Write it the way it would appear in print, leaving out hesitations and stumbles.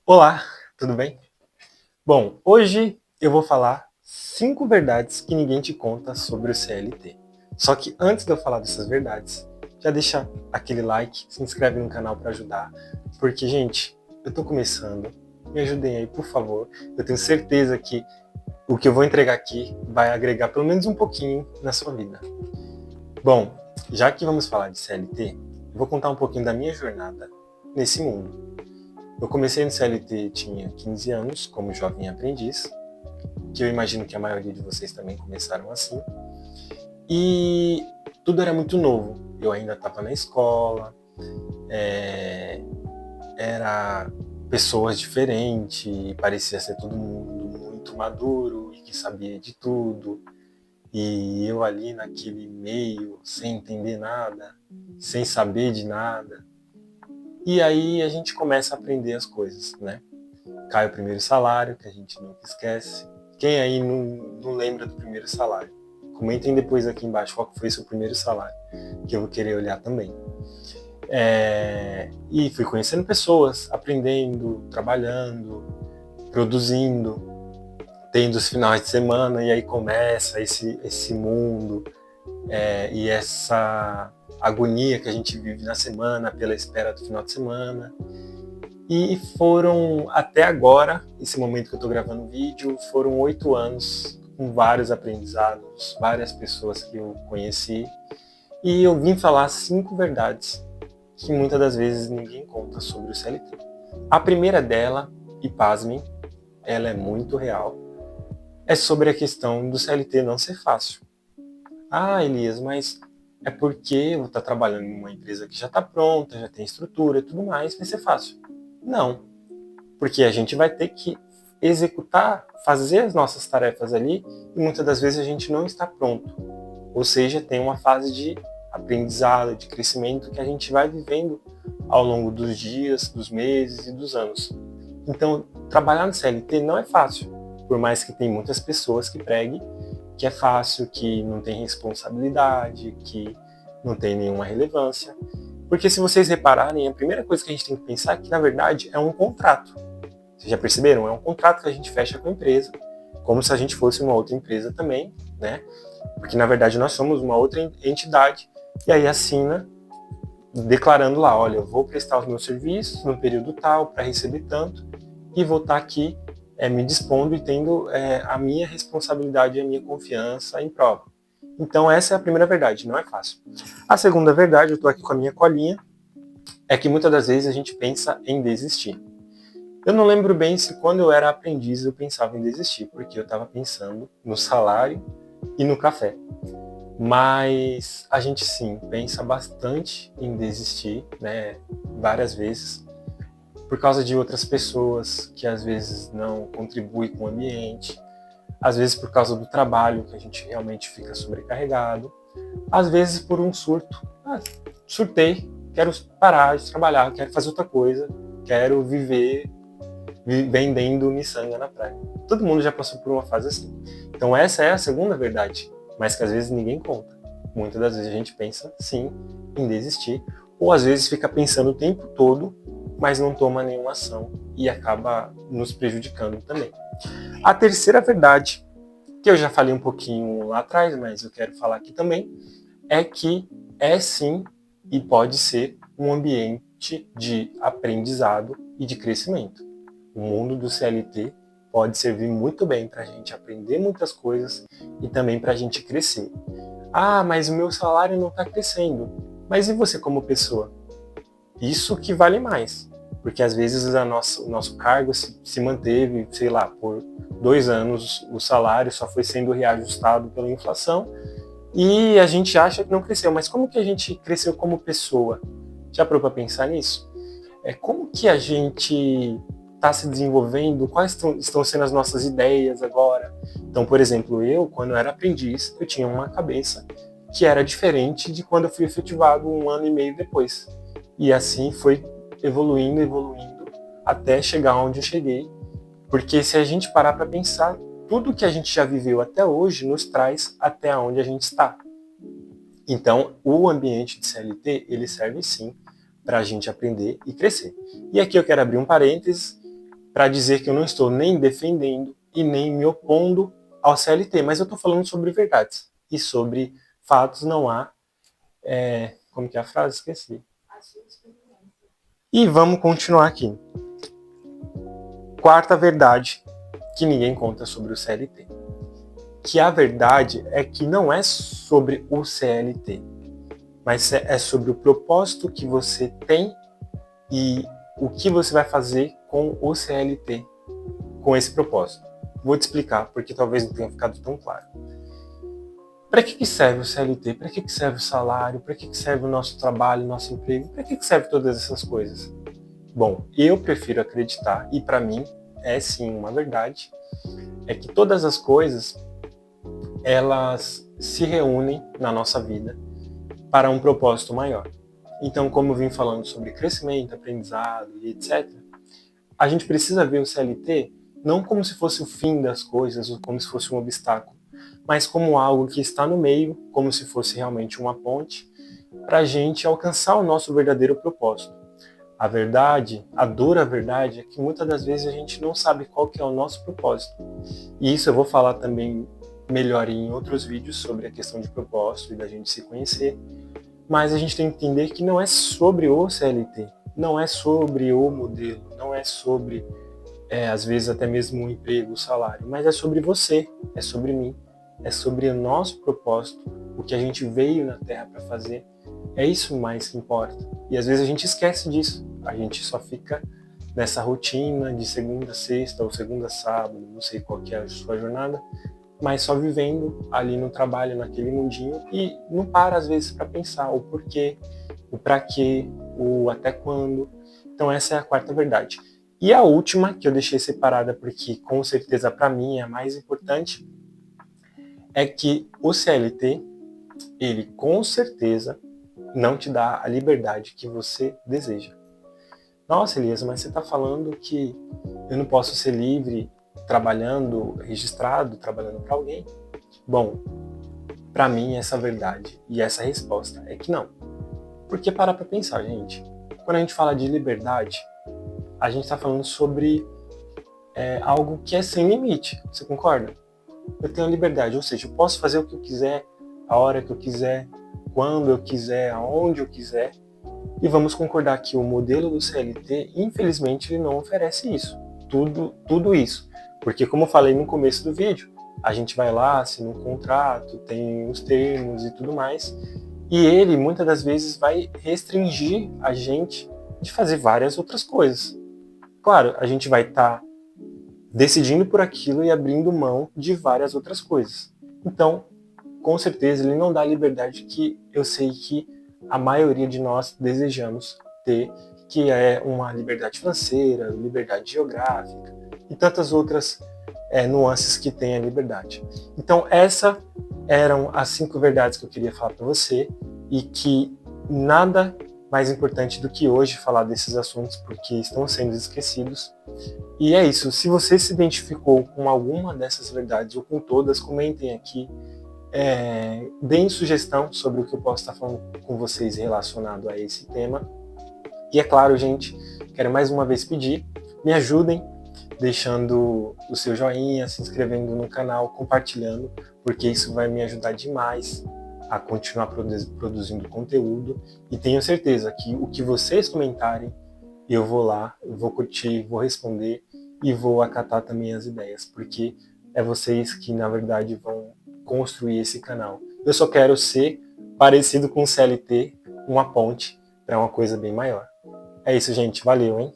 Olá, tudo bem? Bom, hoje eu vou falar 5 verdades que ninguém te conta sobre o CLT. Só que antes de eu falar dessas verdades, já deixa aquele like, se inscreve no canal para ajudar, porque, gente, eu tô começando, me ajudem aí, por favor. Eu tenho certeza que o que eu vou entregar aqui vai agregar pelo menos um pouquinho na sua vida. Bom, já que vamos falar de CLT, eu vou contar um pouquinho da minha jornada nesse mundo. Eu comecei no CLT, tinha 15 anos, como jovem aprendiz, que eu imagino que a maioria de vocês também começaram assim. E tudo era muito novo. Eu ainda estava na escola, era pessoas diferentes, parecia ser todo mundo muito maduro e que sabia de tudo. E eu ali naquele meio, sem entender nada, sem saber de nada. E aí a gente começa a aprender as coisas, né? Cai o primeiro salário, que a gente nunca esquece. Quem aí não lembra do primeiro salário? Comentem depois aqui embaixo qual foi seu primeiro salário, que eu vou querer olhar também. E fui conhecendo pessoas, aprendendo, trabalhando, produzindo, tendo os finais de semana, e aí começa esse mundo e essa agonia que a gente vive na semana pela espera do final de semana. E foram, até agora, esse momento que eu estou gravando o vídeo, foram 8 anos com vários aprendizados, várias pessoas que eu conheci. E eu vim falar 5 verdades que muitas das vezes ninguém conta sobre o CLT. A primeira dela, e pasmem, ela é muito real, é sobre a questão do CLT não ser fácil. Ah, Elias, mas é porque você está trabalhando em uma empresa que já está pronta, já tem estrutura e tudo mais, vai ser fácil. Não, porque a gente vai ter que executar, fazer as nossas tarefas ali e muitas das vezes a gente não está pronto. Ou seja, tem uma fase de aprendizado, de crescimento que a gente vai vivendo ao longo dos dias, dos meses e dos anos. Então, trabalhar no CLT não é fácil, por mais que tem muitas pessoas que preguem que é fácil, que não tem responsabilidade, que não tem nenhuma relevância. Porque se vocês repararem, a primeira coisa que a gente tem que pensar é que, na verdade, é um contrato. Vocês já perceberam? É um contrato que a gente fecha com a empresa, como se a gente fosse uma outra empresa também, né? Porque na verdade nós somos uma outra entidade e aí assina declarando lá, olha, eu vou prestar os meus serviços no período tal para receber tanto e vou estar aqui me dispondo e tendo a minha responsabilidade e a minha confiança em prova. Então essa é a primeira verdade, não é fácil. A segunda verdade, eu estou aqui com a minha colinha, é que muitas das vezes a gente pensa em desistir. Eu não lembro bem se quando eu era aprendiz eu pensava em desistir, porque eu estava pensando no salário e no café. Mas a gente sim pensa bastante em desistir, né, várias vezes, por causa de outras pessoas que às vezes não contribuem com o ambiente, às vezes por causa do trabalho que a gente realmente fica sobrecarregado, às vezes por um surto. Ah, surtei, quero parar de trabalhar, quero fazer outra coisa, quero viver vendendo miçanga na praia. Todo mundo já passou por uma fase assim. Então essa é a segunda verdade, mas que às vezes ninguém conta. Muitas das vezes a gente pensa, sim, em desistir, ou às vezes fica pensando o tempo todo, mas não toma nenhuma ação e acaba nos prejudicando também. A terceira verdade, que eu já falei um pouquinho lá atrás, mas eu quero falar aqui também, é que é sim e pode ser um ambiente de aprendizado e de crescimento. O mundo do CLT pode servir muito bem para a gente aprender muitas coisas e também para a gente crescer. Ah, mas o meu salário não está crescendo. Mas e você como pessoa? Isso que vale mais. Porque às vezes o nosso cargo se manteve, sei lá, por 2 anos o salário só foi sendo reajustado pela inflação e a gente acha que não cresceu. Mas como que a gente cresceu como pessoa? Já parou para pensar nisso? Como que a gente está se desenvolvendo, quais estão sendo as nossas ideias agora. Então, por exemplo, eu, quando eu era aprendiz, eu tinha uma cabeça que era diferente de quando eu fui efetivado 1 ano e meio depois. E assim foi evoluindo, evoluindo, até chegar onde eu cheguei. Porque se a gente parar para pensar, tudo que a gente já viveu até hoje nos traz até onde a gente está. Então, o ambiente de CLT, ele serve sim para a gente aprender e crescer. E aqui eu quero abrir um parênteses para dizer que eu não estou nem defendendo e nem me opondo ao CLT, mas eu estou falando sobre verdades e sobre fatos. Não há, como que é a frase? Esqueci. E vamos continuar aqui. Quarta verdade que ninguém conta sobre o CLT. Que a verdade é que não é sobre o CLT, mas é sobre o propósito que você tem e o que você vai fazer com o CLT, com esse propósito. Vou te explicar, porque talvez não tenha ficado tão claro. Para que serve o CLT? Para que serve o salário? Para que serve o nosso trabalho, nosso emprego? Para que serve todas essas coisas? Bom, eu prefiro acreditar, e para mim é sim uma verdade, é que todas as coisas, elas se reúnem na nossa vida para um propósito maior. Então, como eu vim falando sobre crescimento, aprendizado e etc., a gente precisa ver o CLT não como se fosse o fim das coisas, ou como se fosse um obstáculo, mas como algo que está no meio, como se fosse realmente uma ponte, para a gente alcançar o nosso verdadeiro propósito. A verdade, a dura verdade, é que muitas das vezes a gente não sabe qual que é o nosso propósito. E isso eu vou falar também melhor em outros vídeos sobre a questão de propósito e da gente se conhecer. Mas a gente tem que entender que não é sobre o CLT, não é sobre o modelo, não é sobre, às vezes, até mesmo o emprego, o salário, mas é sobre você, é sobre mim, é sobre o nosso propósito, o que a gente veio na Terra para fazer. É isso mais que importa. E às vezes a gente esquece disso, a gente só fica nessa rotina de segunda a sexta ou segunda a sábado, não sei qual que é a sua jornada, mas só vivendo ali no trabalho, naquele mundinho, e não para às vezes para pensar o porquê, o para quê, o até quando. Então essa é a quarta verdade. E a última, que eu deixei separada porque com certeza para mim é a mais importante, é que o CLT, ele com certeza não te dá a liberdade que você deseja. Nossa, Elias, mas você está falando que eu não posso ser livre trabalhando registrado, trabalhando para alguém? Bom, para mim essa verdade e essa resposta é que não. Porque para pensar, gente, quando a gente fala de liberdade, a gente está falando sobre algo que é sem limite, você concorda? Eu tenho liberdade, ou seja, eu posso fazer o que eu quiser, a hora que eu quiser, quando eu quiser, aonde eu quiser. E vamos concordar que o modelo do CLT, infelizmente, ele não oferece isso. Tudo isso. Porque, como eu falei no começo do vídeo, a gente vai lá, assina um contrato, tem os termos e tudo mais, e ele, muitas das vezes, vai restringir a gente de fazer várias outras coisas. Claro, a gente vai estar decidindo por aquilo e abrindo mão de várias outras coisas. Então, com certeza, ele não dá a liberdade que eu sei que a maioria de nós desejamos ter, que é uma liberdade financeira, liberdade geográfica e tantas outras nuances que tem a liberdade. Então, essas eram as 5 verdades que eu queria falar para você, e que nada mais importante do que hoje falar desses assuntos, porque estão sendo esquecidos. E é isso. Se você se identificou com alguma dessas verdades ou com todas, comentem aqui. Deem sugestão sobre o que eu posso estar falando com vocês relacionado a esse tema. E é claro, gente, quero mais uma vez pedir, me ajudem deixando o seu joinha, se inscrevendo no canal, compartilhando, porque isso vai me ajudar demais a continuar produzindo conteúdo. E tenho certeza que o que vocês comentarem, eu vou lá, eu vou curtir, vou responder e vou acatar também as ideias, porque é vocês que, na verdade, vão construir esse canal. Eu só quero ser parecido com o CLT, uma ponte para uma coisa bem maior. É isso, gente. Valeu, hein?